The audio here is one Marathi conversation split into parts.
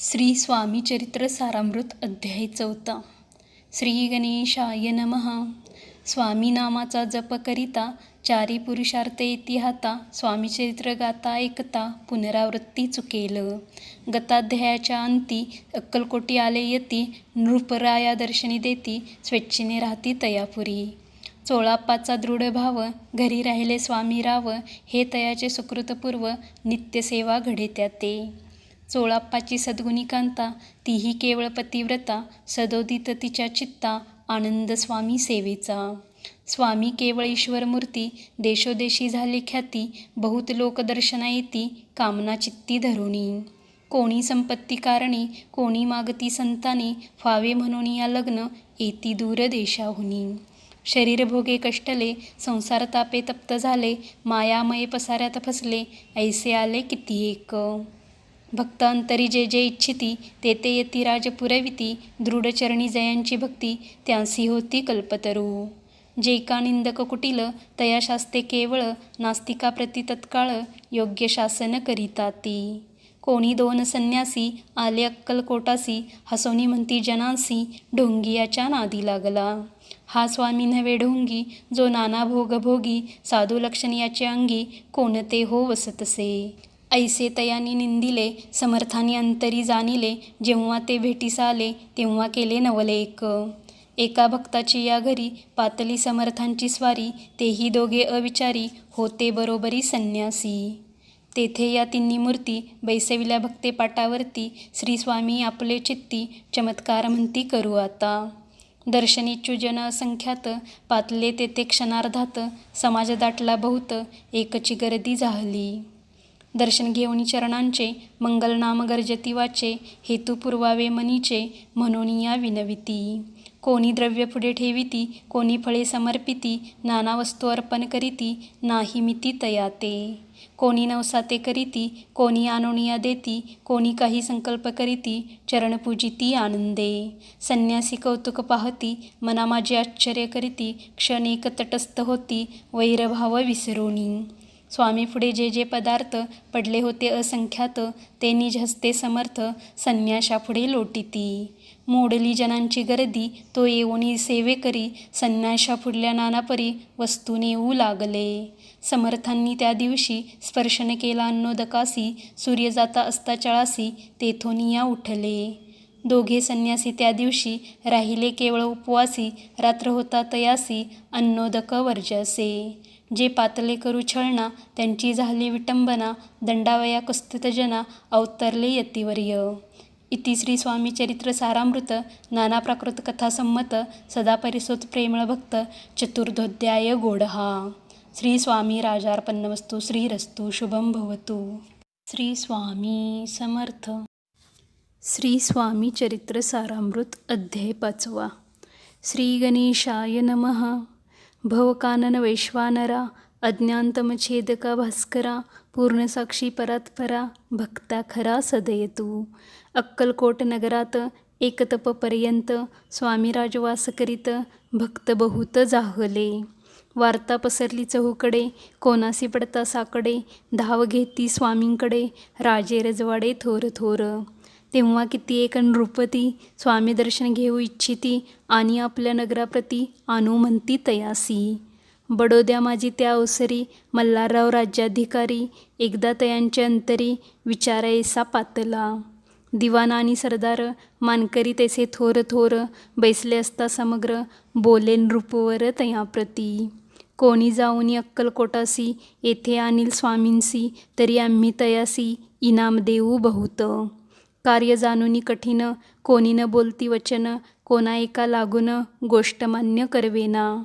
श्री स्वामी चरित्र सारामृत अध्याय 4. श्री गणेशाय नमः. स्वामी नामाचा जप करिता चारी पुरुषार्थ येती हाता. स्वामी चरित्र गाता ऐकता पुनरावृत्ती चुकेल. गताध्यायाच्या अंती अक्कलकोटी आले यती. नृपराया दर्शनी देती स्वेच्छेने राहती तयापुरी. चोळाप्पाचा दृढ भाव घरी राहिले स्वामी राव. हे तयाचे सुकृतपूर्व नित्यसेवा घडे त्याते. चोळाप्पाची सद्गुणी कांता तीही केवळ पतिव्रता. सदोदित तिच्या चित्ता आनंद स्वामी सेवेचा. स्वामी केवळ ईश्वरमूर्ती देशोदेशी झाले ख्याती. बहुत लोक दर्शना येती कामना चित्ती धरुणी. कोणी संपत्ती कारणी कोणी मागती संतानी. व्हावे म्हणून या लग्न येती दूर देशाहुनी. शरीर भोगे कष्टले संसार तापे तप्त झाले. मायामय पसाऱ्यात फसले ऐसे आले किती एक. भक्त अंतरी जे जे इच्छिती ते येती राज पुरविती. दृढचरणी जयांची भक्ती त्यांसी होती कल्पतरू. जे का निंदक कुटिल तया शास्ते केवळ. नास्तिका प्रति तत्काळ योग्य शासन करिता ती. कोणी दोन संन्यासी आले अक्कलकोटासी. हसवणी म्हणती जनांसी ढोंगियाच्या नादी लागला. हा स्वामी नव्हे ढोंगी जो नाना भोग भोगी. साधू लक्षण याचे अंगी कोणते हो वसतसे. ऐसे तयानी निंदिले समर्थानी अंतरी जाणिले. जेव्हा ते भेटीस आले तेव्हा केले नवलेक. एका भक्ताची या घरी पातली समर्थांची स्वारी. तेही दोघे अविचारी होते बरोबरी संन्यासी. तेथे या तिन्ही मूर्ती बैसविल्या भक्ते पाटावरती. श्री स्वामी आपले चित्ती चमत्कार म्हणती करू आता. दर्शनेच्छु जन असंख्यात पातले तेथे क्षणार्धात. समाज दाटला बहुत एकची गर्दी झाली. दर्शन घेऊनी चरणांचे मंगलनाम गर्जती वाचे. हेतू पुरवावे मनीचे म्हणून या विनविती. कोणी द्रव्य पुढे ठेविती कोणी फळे समर्पिती. नाना वस्तू अर्पण करीती नाही मिती तयाते. कोणी नवसाते करीती कोणी आणोनिया देती. कोणी काही संकल्प करीती चरण पूजिती आनंदे. संन्यासी कौतुक पाहती मना माझे आश्चर्य करीती. क्षण एक तटस्थ होती वैरभाव विसरोनी. स्वामी पुढे जे जे पदार्थ पडले होते असंख्यात. ते निज हस्ते समर्थ संन्याशापुढे लोटिती. मोडली जनांची गर्दी तो येऊनी सेवे करी. संन्याशापुढल्या नानापरी वस्तू नेऊ लागले. समर्थांनी त्या दिवशी स्पर्शन केला अन्नोदकासी. सूर्य जाता असता चळासी तेथून या उठले. दोघे संन्यासी त्या दिवशी राहिले केवळ उपवासी. रात्र होता तयासी अन्नोदक वर्जसे. जे पातले करू छळना त्यांची झाली विटंबना. दंडावया कुस्थितजना अवतरले यतिवर्य. इति श्री स्वामी चरित्र सारामृत नाना प्राकृत कथा संमत. सदा परिसोत प्रेमळ भक्त चतुर्थोध्याय गोडहा. श्री स्वामी राजार्पणमस्तु. श्रीरस्तु शुभं भवतु. श्री स्वामी समर्थ. श्री स्वामी चरित्र सारामृत अध्याय 5. श्री गणेशाय नमः. भवकानन वैश्वानरा अज्ञानतमछेदका भास्करा. पूर्णसाक्षी परात्परा भक्ता खरा सदयतू. अक्कलकोट नगरात एकतपपर्यंत स्वामी राजवास करीत भक्त बहुत जाहले. वार्ता पसरली चहूकडे कोणासी पडता साकडे. धाव घेती स्वामींकडे राजे रजवाडे थोर थोर. तेव्हा किती एक नृपती स्वामी दर्शन घेऊ इच्छिती. आणि आपल्या नगराप्रती आणू म्हणती तयासी. बडोद्या माझी त्या अवसरी मल्हारराव राज्याधिकारी. एकदा तयांच्या अंतरी विचारायसा पातला. दिवाण आणि सरदार मानकरी तैसे थोर थोर. बैसले असता समग्र बोले नृपवर तयाप्रती. कोणी जाऊनी अक्कलकोटासी येथे आणील स्वामींसी. तरी आम्ही तयासी इनाम देऊ बहुत. कार्य जाणूनी कठीण कोणी न बोलती वचन. कोणा एका लागून गोष्ट मान्य करवेना.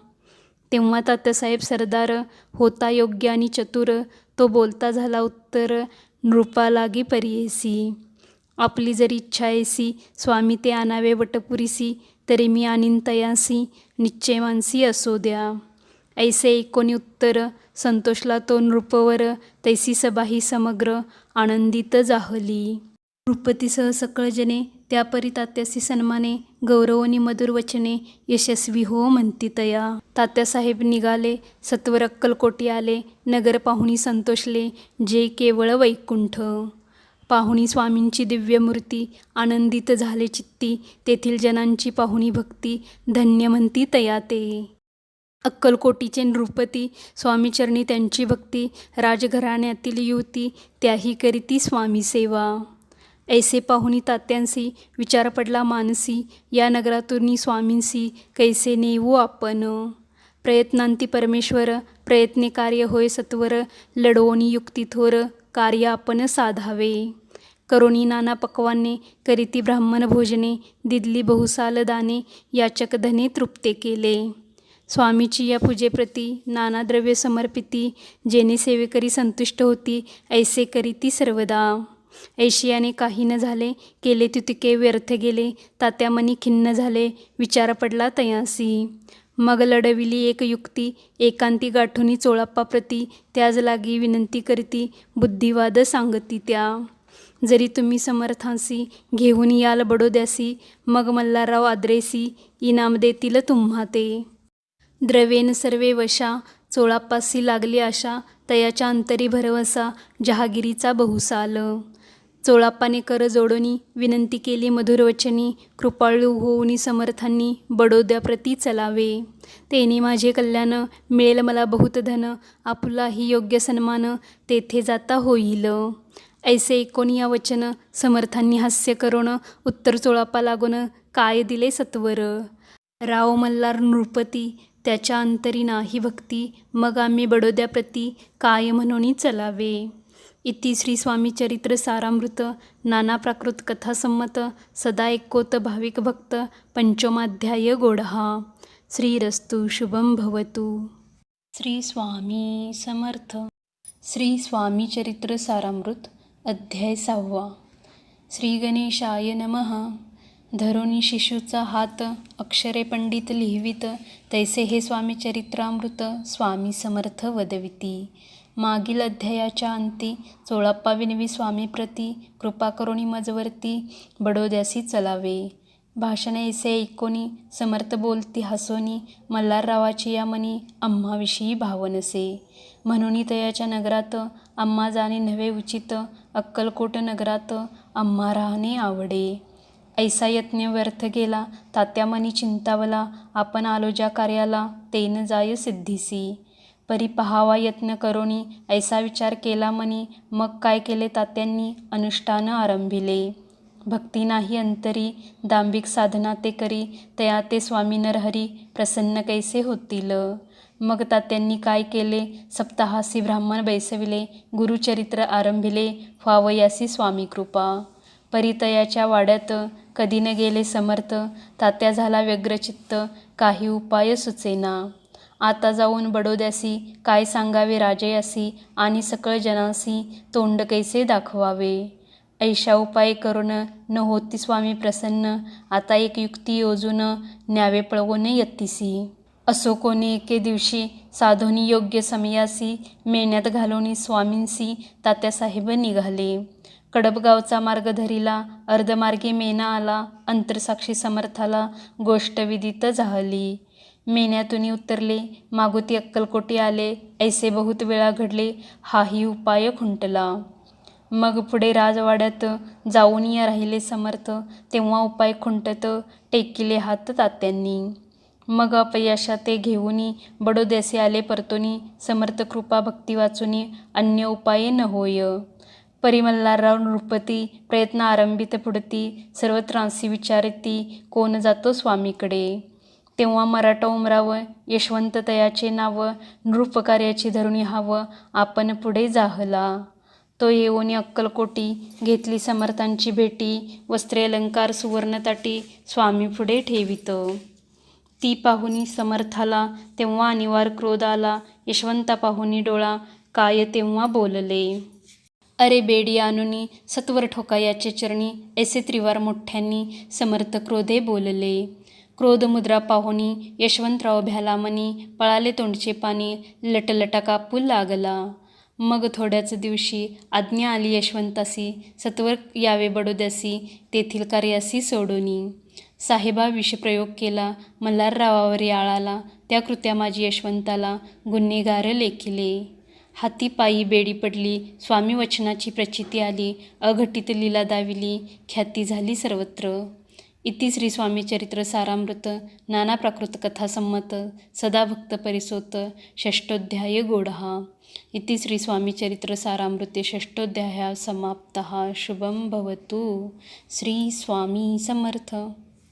तेव्हा तात्यासाहेब सरदार होता योग्य आणि चतुर. तो बोलता झाला उत्तर नृपा लागी परियेसी. आपली जरी इच्छा येसी स्वामी ते आणावे वटपुरीसी. तरी मी आणीन तयासी निश्चय मानसी असो द्या. ऐसे ऐकोनी उत्तर संतोषला तो नृपवर. तैसी सभाही समग्र आनंदित जाहली. नृपतीसह सकळ जने त्यापरी तात्यासी सन्माने. गौरवनी मधुर वचने यशस्वी हो म्हणती तया. तात्यासाहेब निघाले सत्वर अक्कलकोटी आले. नगर पाहुणी संतोषले जे केवळ वैकुंठ. पाहुणी स्वामींची दिव्यमूर्ती, आनंदित झाले चित्ती, तेथील जनांची पाहुणी भक्ती, धन्य म्हणती तया ते. अक्कलकोटीचे नृपती, स्वामीचरणी त्यांची भक्ती, राजघराण्यातील युवती, त्याही करीती स्वामी सेवा. ऐसे पाहुणी तात्यांसी, विचार पडला मानसी, या नगरातून स्वामींसी, कैसे नेवू आपण. प्रयत्नांती परमेश्वर, प्रयत्ने कार्य होय सत्वर, लढवोनी युक्ती थोर, कार्य आपण साधावे. करोनी नाना पक्वाने, करीती ब्राह्मण भोजने, दिदली बहुसाल दाने, याचक धने तृप्ते केले. स्वामीची या पूजेप्रती नाना द्रव्य समर्पिती, जेणे सेवेकरी संतुष्ट होती, ऐसे करीती सर्वदा. ऐशियाने काही न झाले, केले तितके व्यर्थ गेले, तात्या मनी खिन्न झाले, विचार पडला तयासी. मग लढविली एक युक्ती, एकांती गाठोनी चोळाप्पाप्रती, त्याज लागी विनंती करती, बुद्धिवाद सांगती त्या. जरी तुम्ही समर्थांसी, घेऊन याल बडोद्यासी, मग मल्हारराव आद्रेसी, इनाम देतील तुम्हा ते. द्रवेन सर्वे वशा, चोळाप्पासी लागली आशा, तयाच्या अंतरी भरवसा, जहागिरीचा बहुसाल. चोळाप्पाने कर जोडोनी, विनंती केली मधुरवचनी, कृपाळू होऊनी समर्थांनी, बडोद्याप्रती चलावे. तेने माझे कल्याण, मिळेल मला बहुत धन, आपुलाही योग्य सन्मान, तेथे जाता होईल. ऐसे ऐकोनी या वचन, समर्थांनी हास्य करोन, उत्तर चोळाप्पा लागून, काय दिले सत्वर. राव मल्हार नृपती, त्याच्या अंतरी नाही भक्ती, मग आम्ही बडोद्याप्रती, काय म्हणून चलावे. इति श्री स्वामी चरित्र सारामृत, नाना प्राकृत कथासंमत, सदा ऐकोत भाविक भक्त, पंचमाध्याय गोडहा. श्रीरस्तु शुभम भवतु. श्री स्वामी समर्थ. श्री स्वामी चरित्र सारामृत, अध्याय 6. श्री गणेशाय नमः. धरोनी शिशूचा हात, अक्षरे पंडित लिहिवित, तैसे हे स्वामी चरित्रामृत, स्वामी समर्थ वदविती. मागील अध्यायाच्या अंती, चोळाप्पा विनवी स्वामीप्रती, कृपा करोनी मजवरती, बडोद्यासी चलावे. भाषण ऐसे ऐकोनी, समर्थ बोलती हसोनी, मल्हाररावाची या मनी, आम्हाविषयी भावनसे. म्हणून तयाच्या नगरात, आम्हा जाणे नव्हे उचित, अक्कलकोट नगरात, आम्हा राहणे आवडे. ऐसा यत्न व्यर्थ गेला, तात्या मनी चिंतावला, आपण आलो ज्या कार्याला, तेन जाय सिद्धीसी. परी पहावा यत्न करोनी, ऐसा विचार केला मनी, मग काय केले तात्यांनी, अनुष्ठान आरंभिले. भक्ती नाही अंतरी, दांभिक साधना ते करी, तया ते स्वामी नरहरी, प्रसन्न कैसे होतील. मग तात्यांनी काय केले, सप्ताहासी ब्राह्मण बैसविले, गुरुचरित्र आरंभिले, व्हावयासी स्वामी कृपा. परितयाच्या वाड्यात, कधी न गेले समर्थ, तात्या झाला व्यग्रचित्त, काही उपाय सुचेना. आता जाऊन बडोद्यासी, काय सांगावे राजयासी, आणि सकळ जनासी, तोंड कैसे दाखवावे. ऐशा उपाय करून, न होती स्वामी प्रसन्न, आता एक युक्ती योजून, न्यावे पळवून यत्तीसी. असो कोणी एके दिवशी, साधोनी योग्य समयासी, मेण्यात घालवणी स्वामींसी, तात्यासाहेब निघाले. कडबगावचा मार्ग धरिला, अर्धमार्गी मेना आला, अंतरसाक्षी समर्थाला, गोष्ट विदित झाली. मेण्यातून उतरले, मागुती अक्कलकोटी आले, ऐसे बहुत वेळा घडले, हाही उपाय खुंटला. मग पुढे राजवाड्यात जाऊन या राहिले समर्थ, तेव्हा उपाय खुंटत, टेकिले हात तात्यांनी. मग अपयशा ते घेऊनी, बडोद्यासी आले परतोनी, समर्थ कृपा भक्ती वाचुनी, अन्य उपाय न होय. परिमल्हारराव नृपती, प्रयत्न आरंभित पुढती, सर्व त्रासी विचारती, कोण जातो स्वामीकडे. तेव्हा मराठा उमराव, यशवंत तयाचे नाव, नृपकार्याची धरुणी हाव, आपण पुढे जाहला. तो येऊनी अक्कलकोटी, घेतली समर्थांची भेटी, वस्त्रे अलंकार सुवर्णताटी, स्वामी पुढे ठेवित. ती पाहुनी समर्थाला, तेव्हा अनिवार्य क्रोध आला, यशवंता पाहुनी डोळा, काय तेव्हा बोलले. अरे बेडी आणुनी, सत्वर ठोकायाचे चरणी, ऐसे त्रिवार मोठ्यांनी, समर्थ क्रोधे बोलले. क्रोध मुद्रा पाहुनी, यशवंतराव भ्याला मनी, पळाले तोंडचे पाणी, लटलटा कापू लागला. मग थोड्याच दिवशी, आज्ञा आली यशवंतासी, सत्वर यावे बडोद्यासी, तेथील कार्यासी सोडोनी. साहेबा विषप्रयोग केला, मल्हाररावावर आळाला, त्या कृत्या माझी यशवंताला, गुन्हेगार लेखिले. हाती पायी बेडी पडली, स्वामी वचनाची प्रचिती आली, अघटित लीला दाविली, ख्याती झाली सर्वत्र. इति श्री स्वामी चरित्र सारामृत नाना प्राकृत कथा संमत सदा भक्त परिसोत षष्ठोध्याय गोडहा. इति श्री स्वामी चरित्र सारामृते षष्ठोध्याय समाप्तः. शुभं भवतु. श्री स्वामी समर्थ.